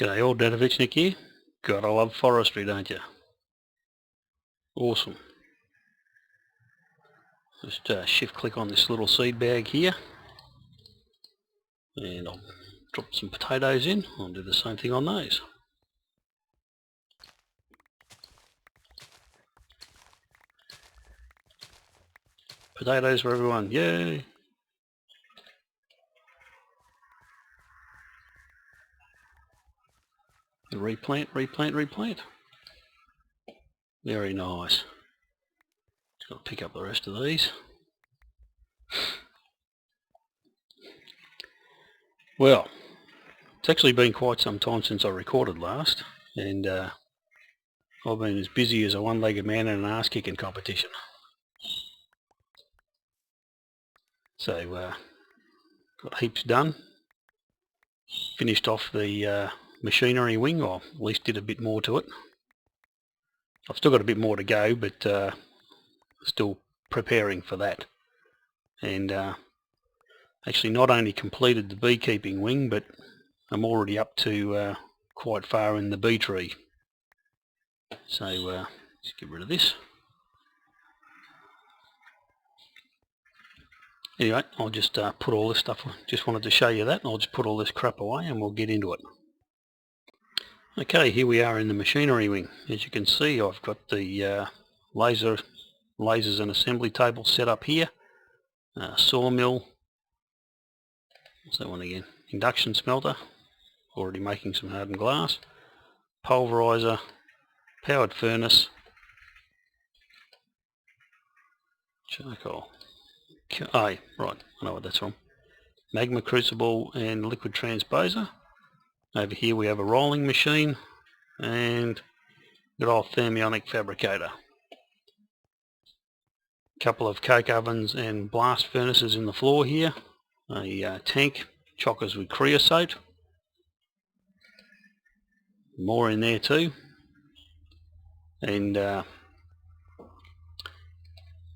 G'day all, Dadovitchnic here. Gotta love forestry, don't you? Awesome. Just shift click on this little seed bag here and I'll drop some potatoes in. I'll do the same thing on those. Potatoes for everyone, yay! Replant, replant, replant. Very nice. Just got to pick up the rest of these. Well, it's actually been quite some time since I recorded last, and I've been as busy as a one-legged man in an ass-kicking competition. So, got heaps done. Finished off the machinery wing, or at least did a bit more to it. I've still got a bit more to go, but still preparing for that. And actually not only completed the beekeeping wing, but I'm already up to quite far in the bee tree. So let's get rid of this. Anyway, I'll just put all this stuff, just wanted to show you that, and I'll just put all this crap away and we'll get into it. Okay, here we are in the machinery wing. As you can see, I've got the lasers and assembly table set up here. Sawmill, what's that one again? Induction smelter, already making some hardened glass. Pulverizer, powered furnace, charcoal. Oh, right, I know what that's from. Magma crucible and liquid transposer. Over here we have a rolling machine and good old thermionic fabricator. Couple of coke ovens and blast furnaces in the floor here. A tank, chockers with creosote. More in there too. And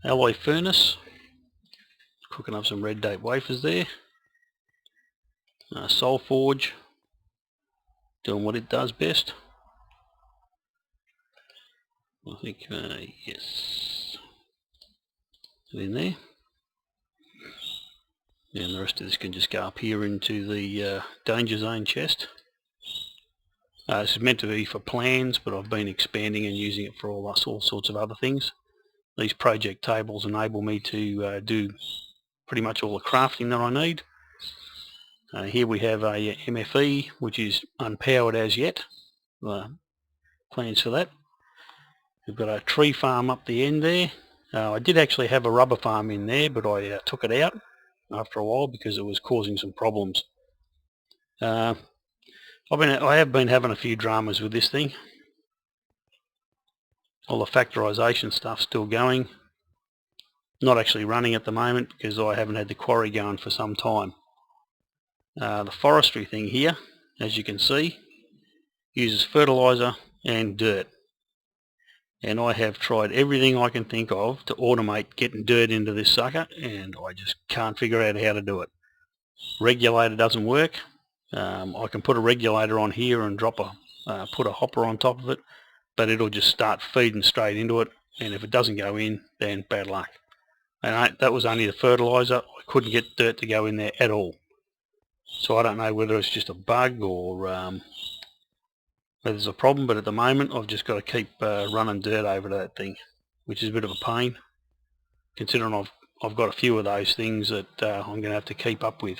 alloy furnace. Cooking up some red date wafers there. Soul forge. Doing what it does best. I think, yes. In there. And the rest of this can just go up here into the danger zone chest. This is meant to be for plans, but I've been expanding and using it for all sorts of other things. These project tables enable me to do pretty much all the crafting that I need. Here we have a MFE, which is unpowered as yet. Plans for that. We've got a tree farm up the end there. I did actually have a rubber farm in there, but I took it out after a while because it was causing some problems. I have been having a few dramas with this thing. All the factorisation stuff's still going. Not actually running at the moment because I haven't had the quarry going for some time. The forestry thing here, as you can see, uses fertiliser and dirt. And I have tried everything I can think of to automate getting dirt into this sucker, and I just can't figure out how to do it. Regulator doesn't work. I can put a regulator on here and put a hopper on top of it, but it'll just start feeding straight into it, and if it doesn't go in, then bad luck. And that was only the fertiliser. I couldn't get dirt to go in there at all. So I don't know whether it's just a bug or whether there's a problem, but at the moment I've just got to keep running dirt over to that thing, which is a bit of a pain, considering I've got a few of those things that I'm going to have to keep up with.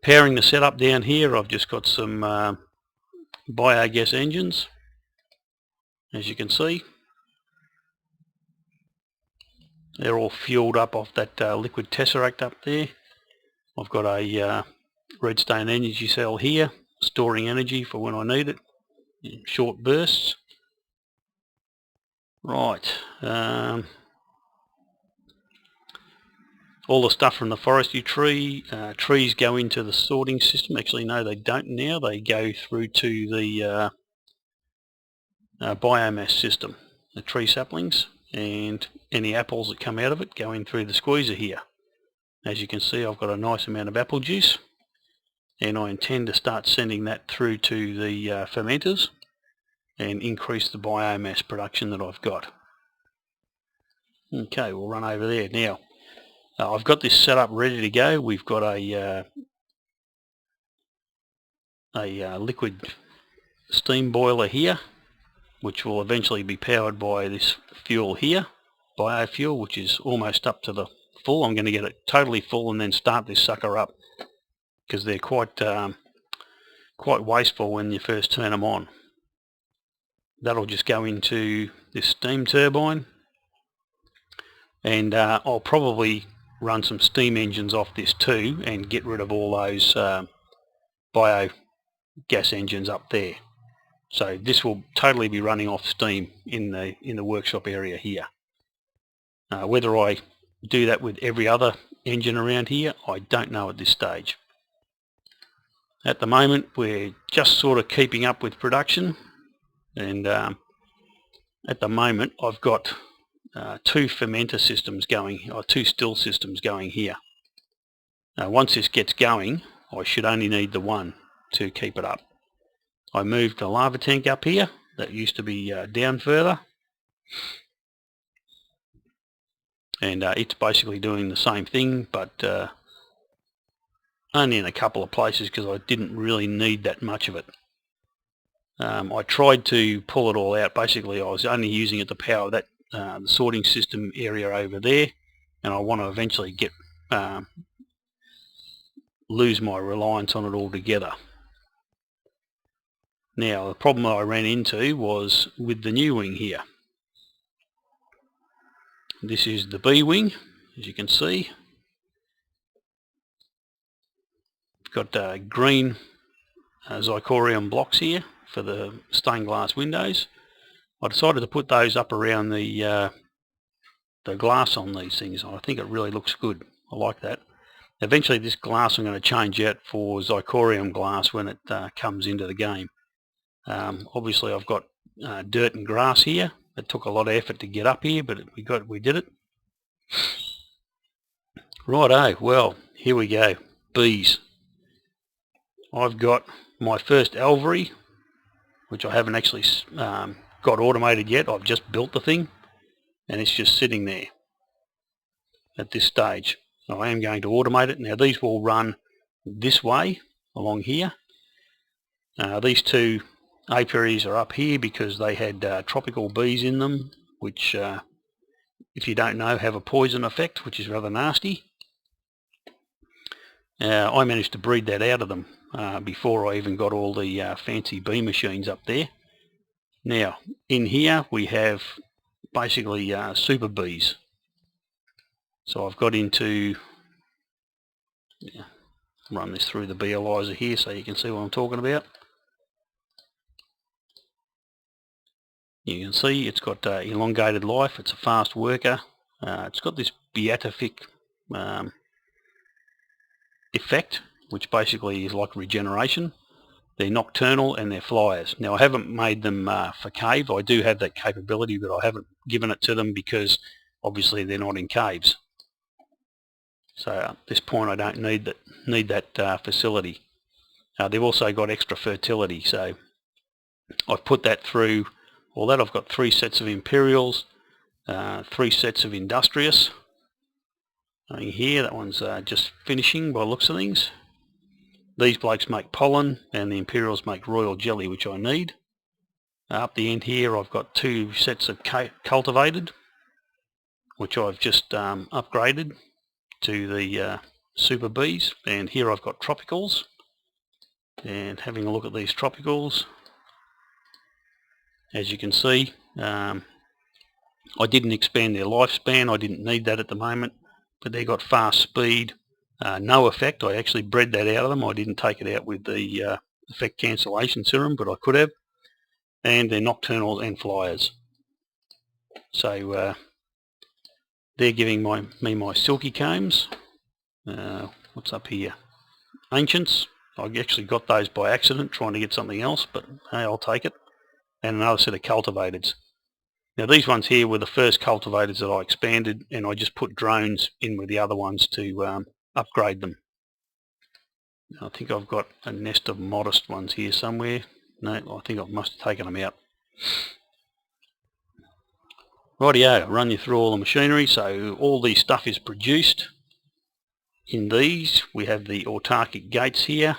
Powering the setup down here, I've just got some biogas engines, as you can see. They're all fueled up off that liquid tesseract up there. I've got a redstone energy cell here, storing energy for when I need it in short bursts. Right. All the stuff from the forestry tree, trees go into the sorting system. Actually, no, they don't now. They go through to the biomass system, the tree saplings, and any apples that come out of it go in through the squeezer here. As you can see, I've got a nice amount of apple juice. and I intend to start sending that through to the fermenters and increase the biomass production that I've got. Okay, we'll run over there now. I've got this set up ready to go. We've got a liquid steam boiler here, which will eventually be powered by this fuel here, biofuel, which is almost up to the full. I'm going to get it totally full and then start this sucker up, because they're quite wasteful when you first turn them on. That'll just go into this steam turbine, and I'll probably run some steam engines off this too and get rid of all those biogas engines up there. So this will totally be running off steam in the workshop area here. Whether I do that with every other engine around here, I don't know at this stage. At the moment we're just sort of keeping up with production, and at the moment I've got two fermenter systems going, or two still systems going here. Once this gets going, I should only need the one to keep it up. I moved the lava tank up here. That used to be down further, and it's basically doing the same thing, but only in a couple of places, because I didn't really need that much of it. I tried to pull it all out. Basically I was only using it to power that the sorting system area over there, and I want to eventually get lose my reliance on it altogether. Now the problem I ran into was with the new wing here. This is the B wing, as you can see. Got green zirconium blocks here for the stained glass windows. I decided to put those up around the glass on these things. I think it really looks good. I like that. Eventually this glass I'm going to change out for zirconium glass when it comes into the game. Obviously I've got dirt and grass here. It took a lot of effort to get up here, but we did it. Righto, well, here we go. Bees. I've got my first alvery, which I haven't actually got automated yet. I've just built the thing, and it's just sitting there at this stage. I am going to automate it. Now these will run this way along here. These two apiaries are up here because they had tropical bees in them, which if you don't know have a poison effect, which is rather nasty. I managed to breed that out of them before I even got all the fancy bee machines up there. Now in here we have basically super bees. So I've got into, run this through the beealyzer here so you can see what I'm talking about. You can see it's got elongated life. It's a fast worker. It's got this beatific effect, which basically is like regeneration. They're nocturnal and they're flyers. Now I haven't made them for cave. I do have that capability, but I haven't given it to them because obviously they're not in caves. So at this point I don't need that facility. They've also got extra fertility, so I've put that through all that. I've got 3 sets of Imperials, 3 sets of Industrious. Here, that one's just finishing by the looks of things. These blokes make pollen, and the Imperials make royal jelly, which I need. Up the end here I've got 2 sets of cultivated, which I've just upgraded to the super bees. And here I've got tropicals, and having a look at these tropicals, as you can see, I didn't expand their lifespan. I didn't need that at the moment, but they got fast speed, no effect. I actually bred that out of them. I didn't take it out with the effect cancellation serum, but I could have. And they're nocturnal and flyers. So they're giving me my silky combs. What's up here? Ancients. I actually got those by accident trying to get something else, but hey, I'll take it. And another set of cultivateds. Now these ones here were the first cultivateds that I expanded, and I just put drones in with the other ones to upgrade them. I think I've got a nest of modest ones here somewhere. No, I think I must have taken them out. Rightio, run you through all the machinery. So all the stuff is produced in these. We have the autarkic gates here.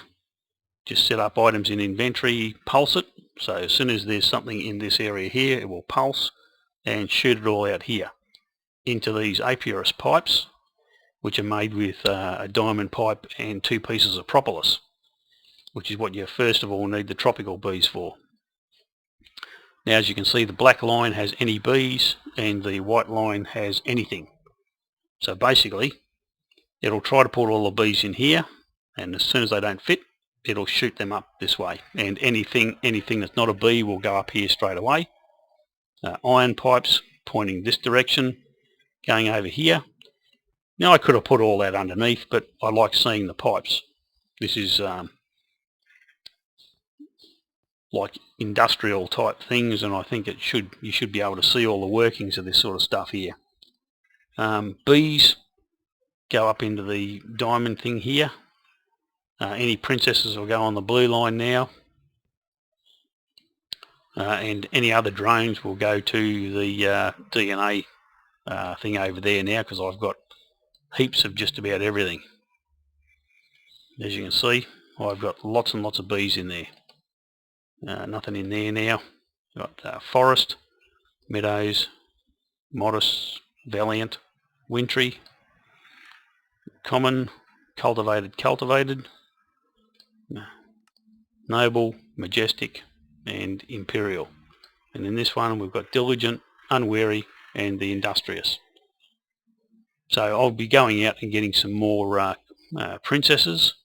Just set up items in inventory, pulse it. So as soon as there's something in this area here, it will pulse and shoot it all out here into these apiarist pipes, which are made with a diamond pipe and 2 pieces of propolis, which is what you first of all need the tropical bees for. Now, as you can see, the black line has any bees and the white line has anything. So basically, it'll try to put all the bees in here, and as soon as they don't fit, it'll shoot them up this way. And anything that's not a bee will go up here straight away. Iron pipes pointing this direction, going over here. Now I could have put all that underneath, but I like seeing the pipes. This is like industrial type things, and I think you should be able to see all the workings of this sort of stuff here. Bees go up into the diamond thing here. Any princesses will go on the blue line now, and any other drones will go to the DNA thing over there now, because I've got heaps of just about everything. As you can see, I've got lots and lots of bees in there. Nothing in there now. Got forest, meadows, modest, valiant, wintry, common, cultivated, noble, majestic, and imperial. And in this one we've got diligent, unwary, and the industrious. So I'll be going out and getting some more princesses.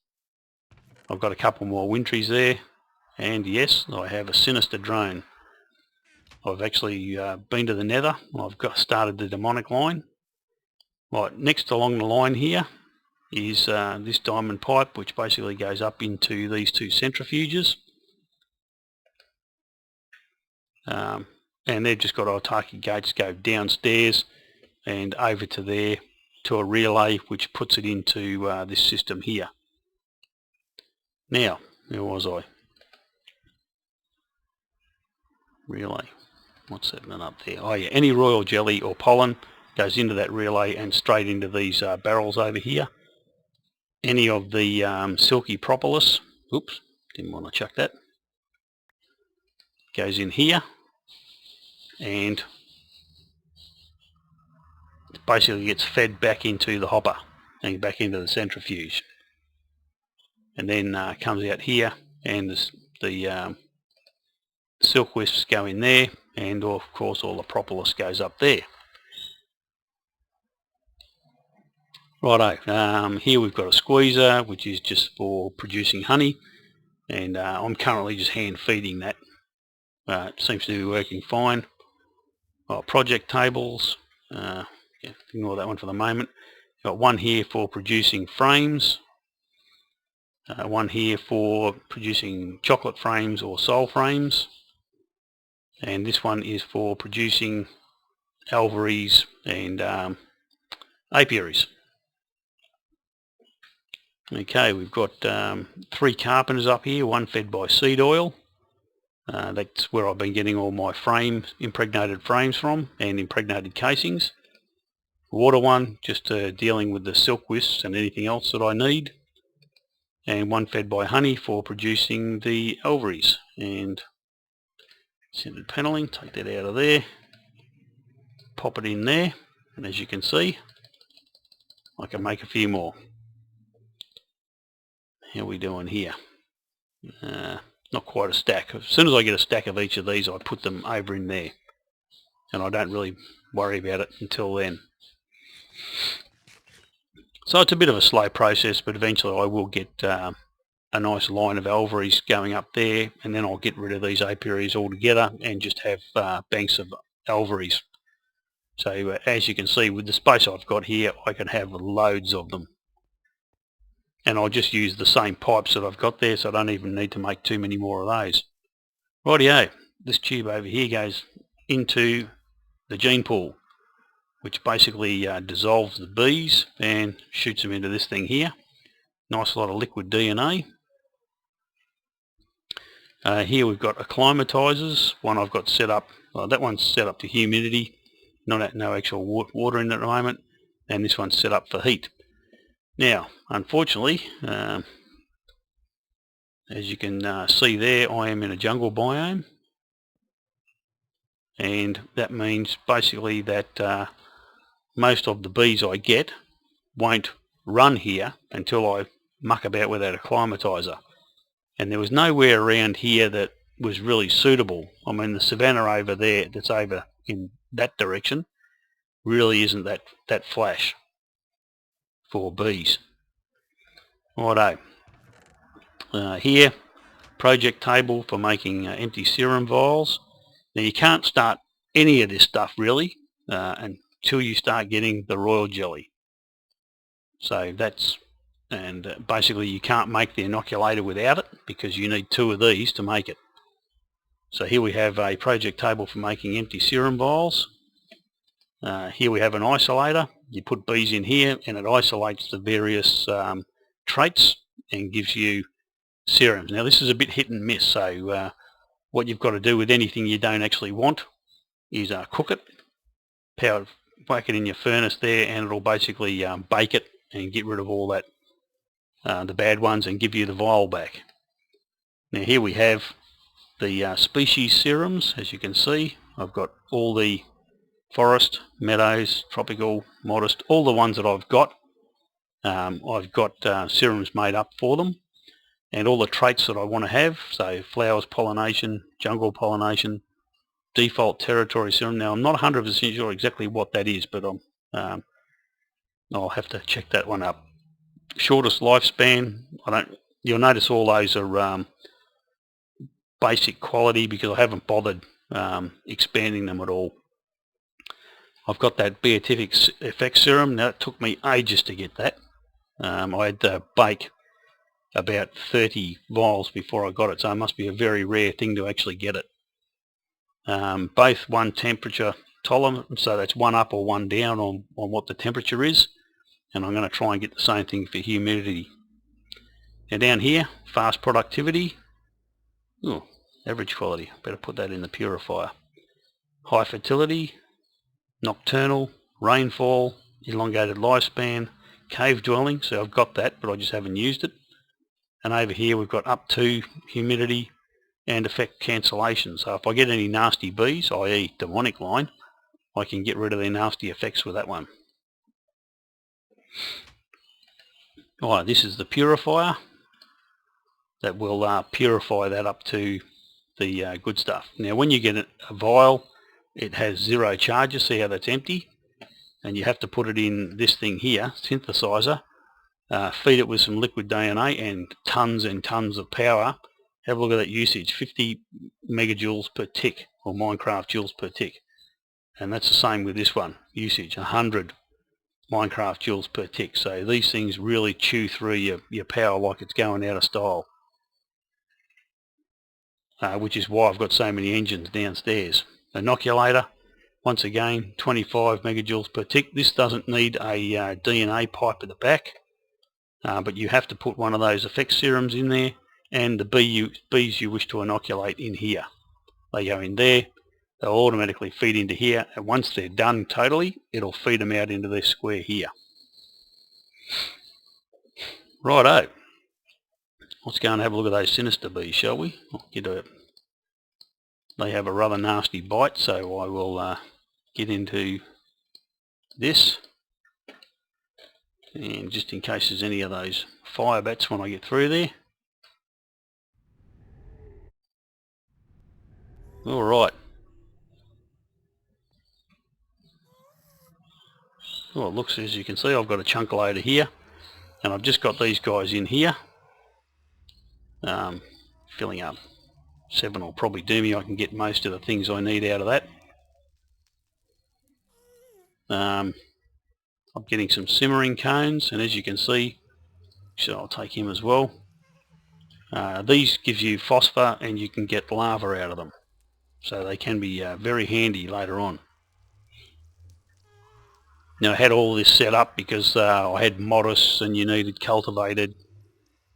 I've got a couple more wintries there, and yes, I have a sinister drone. I've actually been to the nether. I've started the demonic line. Right, next along the line here is this diamond pipe, which basically goes up into these 2 centrifuges. And they've just got autarkic gates go downstairs and over to there to a relay, which puts it into this system here. Now, where was I? Relay. What's happening up there? Oh yeah, any royal jelly or pollen goes into that relay and straight into these barrels over here. Any of the silky propolis, oops, didn't want to chuck that, goes in here, and basically gets fed back into the hopper and back into the centrifuge, and then comes out here, and the silk wisps go in there, and of course all the propolis goes up there. Righto, here we've got a squeezer, which is just for producing honey, and I'm currently just hand feeding that. It seems to be working fine. Project tables, ignore that one for the moment. Got one here for producing frames, one here for producing chocolate frames or soul frames, and this one is for producing alveries and apiaries. Okay, we've got 3 carpenters up here, one fed by seed oil. That's where I've been getting all my impregnated frames from, and impregnated casings. Water one, just dealing with the silk wisps and anything else that I need. And one fed by honey for producing the alveries. And scented panelling, take that out of there, pop it in there, and as you can see, I can make a few more. How are we doing here? Not quite a stack. As soon as I get a stack of each of these, I put them over in there, and I don't really worry about it until then. So it's a bit of a slow process, but eventually I will get a nice line of alveries going up there, and then I'll get rid of these apiaries altogether and just have banks of alveries. So as you can see, with the space I've got here, I can have loads of them. And I'll just use the same pipes that I've got there, so I don't even need to make too many more of those. Rightio, this tube over here goes into the gene pool, which basically dissolves the bees and shoots them into this thing here. Nice lot of liquid DNA. Here we've got acclimatizers. One I've got set up, well, that one's set up to humidity, no actual water in it at the moment, and this one's set up for heat. Now, unfortunately, as you can see there, I am in a jungle biome, and that means basically that most of the bees I get won't run here until I muck about with that acclimatizer. And there was nowhere around here that was really suitable. I mean, the savanna over there, that's over in that direction, really isn't that flash for bees. Righto. Here, project table for making empty serum vials. Now you can't start any of this stuff really until you start getting the royal jelly. So that's, and basically you can't make the inoculator without it because you need 2 of these to make it. So here we have a project table for making empty serum vials. Here we have an isolator. You put bees in here and it isolates the various traits and gives you serums. Now this is a bit hit and miss, so what you've got to do with anything you don't actually want is cook it, whack it in your furnace there, and it'll basically bake it and get rid of all that, the bad ones, and give you the vial back. Now here we have the species serums. As you can see, I've got all the forest, meadows, tropical, modest, all the ones that I've got serums made up for them, and all the traits that I want to have, so flowers pollination, jungle pollination, default territory serum. Now I'm not 100% sure exactly what that is, but I'll have to check that one up. Shortest lifespan, you'll notice all those are basic quality because I haven't bothered expanding them at all. I've got that beatific effect serum. Now it took me ages to get that. I had to bake about 30 vials before I got it, so it must be a very rare thing to actually get it. Both one temperature tolerant, so that's 1 up or 1 down on what the temperature is, and I'm going to try and get the same thing for humidity. Now down here, fast productivity, average quality, better put that in the purifier. High fertility, nocturnal, rainfall, elongated lifespan, cave dwelling, so I've got that but I just haven't used it. And over here we've got up to humidity and effect cancellation. So if I get any nasty bees, i.e. demonic line, I can get rid of their nasty effects with that one. Alright, this is the purifier that will purify that up to the good stuff. Now when you get a vial, it has 0 charges. See how that's empty? And you have to put it in this thing here, synthesizer, feed it with some liquid DNA and tons of power. Have a look at that usage, 50 megajoules per tick, or Minecraft joules per tick. And that's the same with this one, usage 100 Minecraft joules per tick. So these things really chew through your power like it's going out of style. Which is why I've got so many engines downstairs. Inoculator, once again, 25 megajoules per tick. This doesn't need a DNA pipe at the back, but you have to put one of those effect serums in there, and the bees you wish to inoculate in here. They go in there, they'll automatically feed into here, and once they're done totally, it'll feed them out into this square here. Righto. Let's go and have a look at those sinister bees, shall we? They have a rather nasty bite, so I will get into this. And just in case there's any of those fire bats when I get through there. Alright. Well, it looks, as you can see, I've got a chunk loader here, and I've just got these guys in here. Filling up. 7 will probably do me. I can get most of the things I need out of that. I'm getting some simmering cones, and as you can see, so I'll take him as well. These gives you phosphor, and you can get lava out of them, so they can be very handy later on. Now I had all this set up because I had modest and you needed cultivated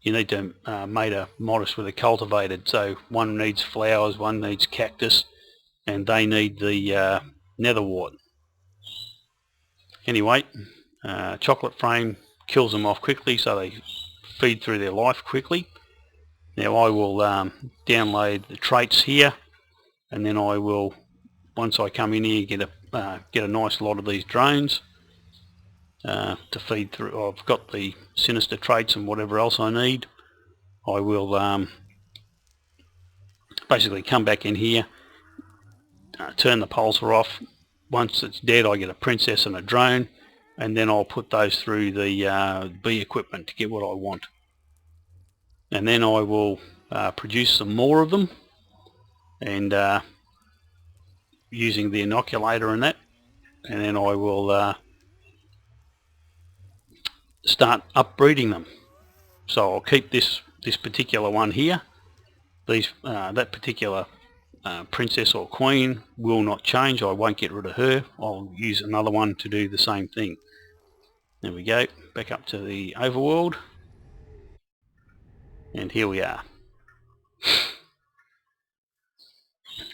you need to mate a modest with a cultivated. So one needs flowers, one needs cactus, and they need the netherwort. Anyway, chocolate frame kills them off quickly, so they feed through their life quickly. Now I will download the traits here, and then I will, once I come in here, get a nice lot of these drones to feed through. I've got the sinister traits and whatever else I need. I will basically come back in here, turn the pulsar off. Once it's dead, I get a princess and a drone, and then I'll put those through the bee equipment to get what I want. And then I will produce some more of them, and using the inoculator and that, and then I will start upbreeding them. So I'll keep this particular one here. That particular princess or queen will not change. I won't get rid of her. I'll use another one to do the same thing. There we go, back up to the overworld, and here we are.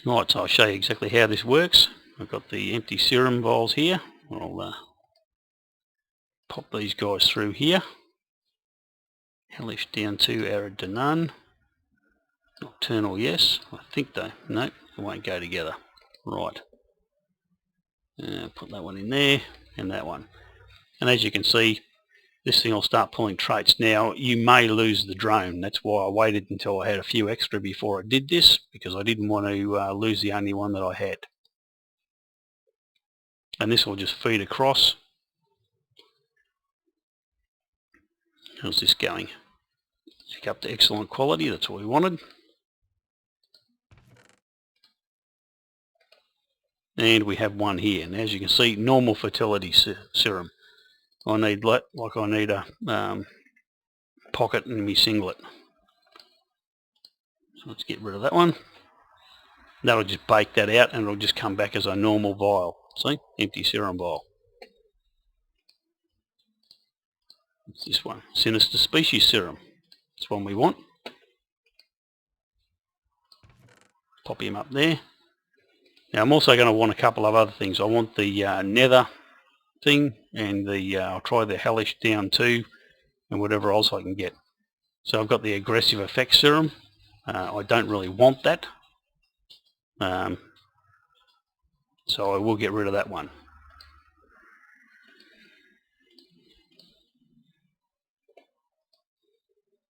Right, so I'll show you exactly how this works. I've got the empty serum vials here. I'll pop these guys through here. Hellish down to arid to none. Nocturnal yes. I think they, nope, it won't go together. Right. Put that one in there, and that one. And as you can see, this thing will start pulling traits. Now, you may lose the drone. That's why I waited until I had a few extra before I did this, because I didn't want to lose the only one that I had. And this will just feed across. How's this going? Pick up to excellent quality. That's what we wanted. And we have one here. And as you can see, normal fertility serum. I need like I need a pocket in my singlet. So let's get rid of that one. That'll just bake that out, and it'll just come back as a normal vial. See? Empty serum vial. It's this one. Sinister species serum. It's one we want. Pop him up there. Now I'm also going to want a couple of other things. I want the nether thing, and I'll try the hellish down too, and whatever else I can get. So I've got the aggressive effect serum. I don't really want that. So I will get rid of that one.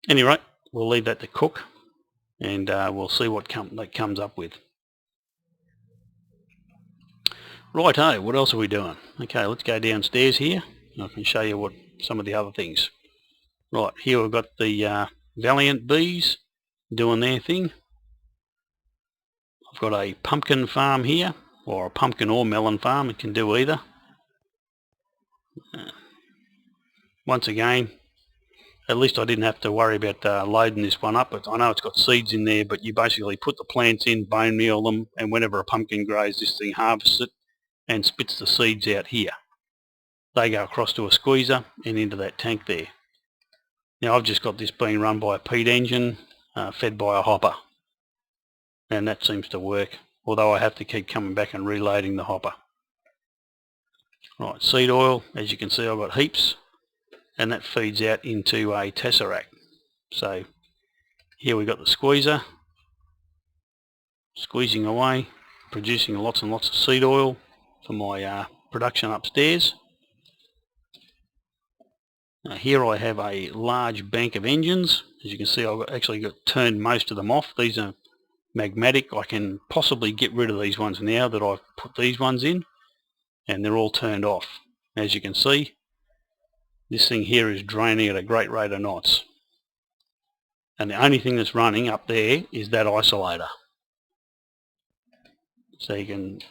Anyway, we'll leave that to cook, and we'll see what that comes up with. Righto, what else are we doing? Okay, let's go downstairs here, and I can show you what some of the other things. Right, here we've got the Valiant bees doing their thing. I've got a pumpkin farm here, or a pumpkin or melon farm. It can do either. Once again, at least I didn't have to worry about loading this one up. I know it's got seeds in there, but you basically put the plants in, bone meal them, and whenever a pumpkin grows, this thing harvests it and spits the seeds out here. They go across to a squeezer and into that tank there. Now I've just got this being run by a peat engine, fed by a hopper, and that seems to work, although I have to keep coming back and reloading the hopper. Right, seed oil, as you can see I've got heaps, and that feeds out into a tesseract. So here we've got the squeezer, squeezing away, producing lots and lots of seed oil for my production upstairs. Here I have a large bank of engines. As you can see, I've actually turned most of them off. These are magmatic. I can possibly get rid of these ones now that I've put these ones in, and they're all turned off. As you can see, this thing here is draining at a great rate of knots. And the only thing that's running up there is that isolator. So you can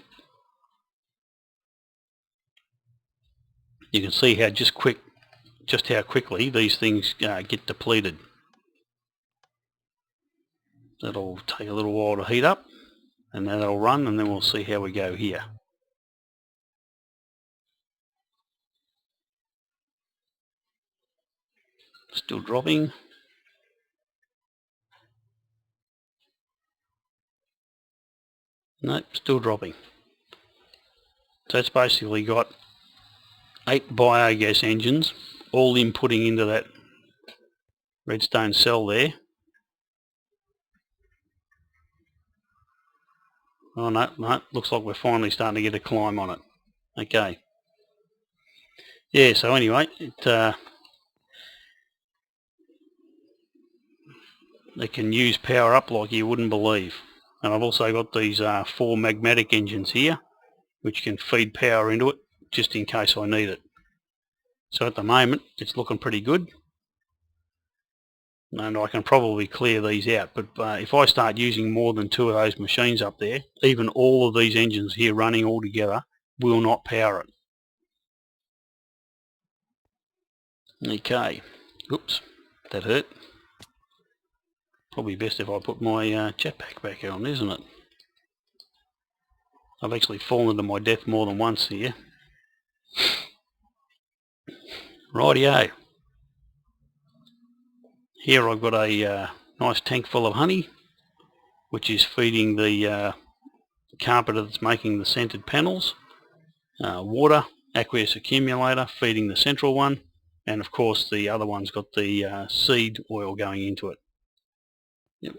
see how just how quickly these things get depleted. That'll take a little while to heat up, and then that'll run, and then we'll see how we go here. Still dropping. Nope, still dropping. So it's basically got 8 biogas engines all inputting into that redstone cell there. Oh no, looks like we're finally starting to get a climb on it. Okay. Yeah, so anyway, it can use power up like you wouldn't believe. And I've also got these 4 magnetic engines here, which can feed power into it just in case I need it. So at the moment it's looking pretty good, and I can probably clear these out, but if I start using more than 2 of those machines up there, even all of these engines here running all together will not power it. Okay, oops, that hurt. Probably best if I put my jetpack back on, isn't it? I've actually fallen to my death more than once here. Rightio. Here I've got a nice tank full of honey, which is feeding the carpenter that's making the scented panels. Water, aqueous accumulator, feeding the central one, and of course the other one's got the seed oil going into it. Yep.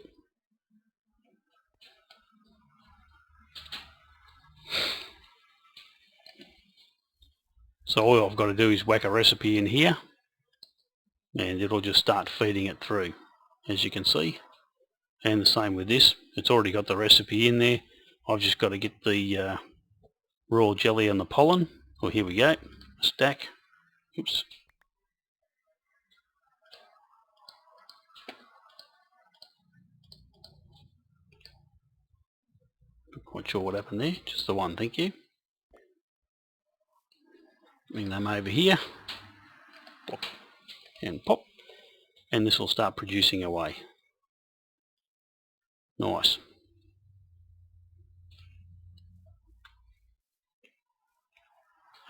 So all I've got to do is whack a recipe in here and it'll just start feeding it through, as you can see. And the same with this, it's already got the recipe in there. I've just got to get the raw jelly and the pollen. Well, here we go, a stack. Oops. Not quite sure what happened there, just the one, thank you. Bring them over here, pop and pop, and this will start producing away. Nice.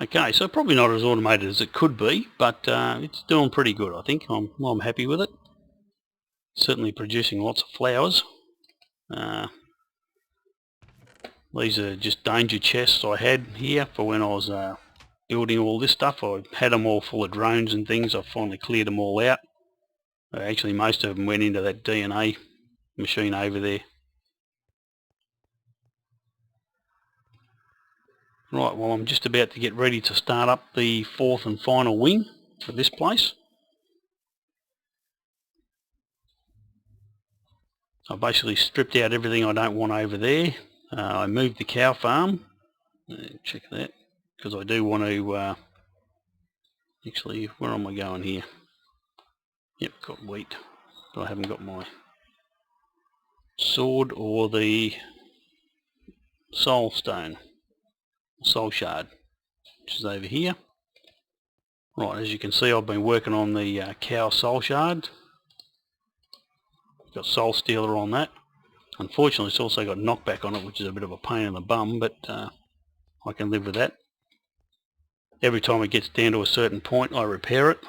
Okay, so probably not as automated as it could be, but it's doing pretty good, I think. I'm happy with it. Certainly producing lots of flowers. These are just danger chests I had here for when I was building all this stuff. I had them all full of drones and things. I finally cleared them all out. Actually, most of them went into that DNA machine over there. Right, well, I'm just about to get ready to start up the 4th and final wing for this place. I basically stripped out everything I don't want over there. I moved the cow farm. Check that, because I do want to actually, where am I going here? Yep, got wheat, but I haven't got my sword or the soul stone, soul shard, which is over here. Right, as you can see, I've been working on the cow soul shard. Got soul stealer on that. Unfortunately, it's also got knockback on it, which is a bit of a pain in the bum, but I can live with that. Every time it gets down to a certain point, I repair it.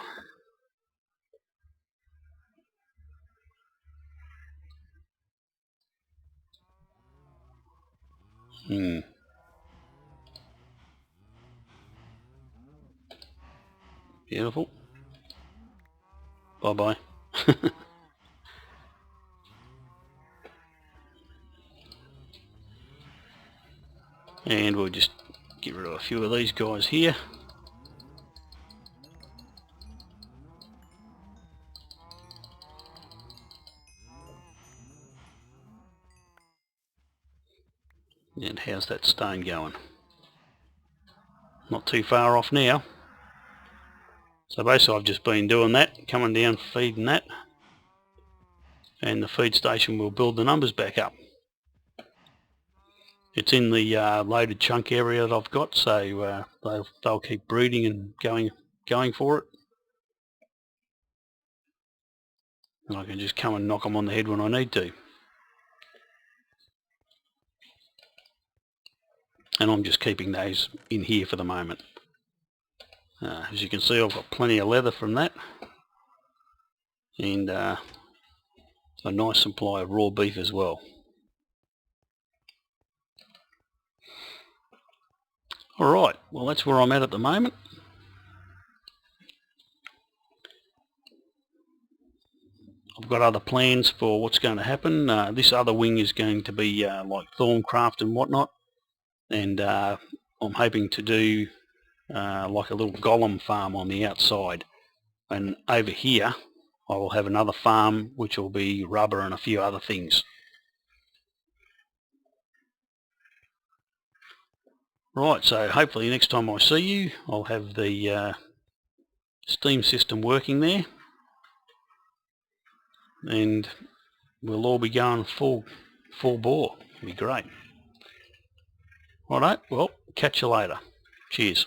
Beautiful. Bye-bye. And we'll just get rid of a few of these guys here. And how's that stone going? Not too far off now. So basically I've just been doing that, coming down, feeding that, and the feed station will build the numbers back up. It's in the loaded chunk area that I've got, so they'll keep breeding and going for it. And I can just come and knock them on the head when I need to. And I'm just keeping those in here for the moment. As you can see, I've got plenty of leather from that, and a nice supply of raw beef as well. Alright, well that's where I'm at the moment. I've got other plans for what's going to happen. This other wing is going to be like Thorncraft and whatnot, and I'm hoping to do like a little golem farm on the outside, and over here I will have another farm which will be rubber and a few other things. Right, so hopefully next time I see you I'll have the steam system working there, and we'll all be going full bore. It'll be great. Alright, well, catch you later. Cheers.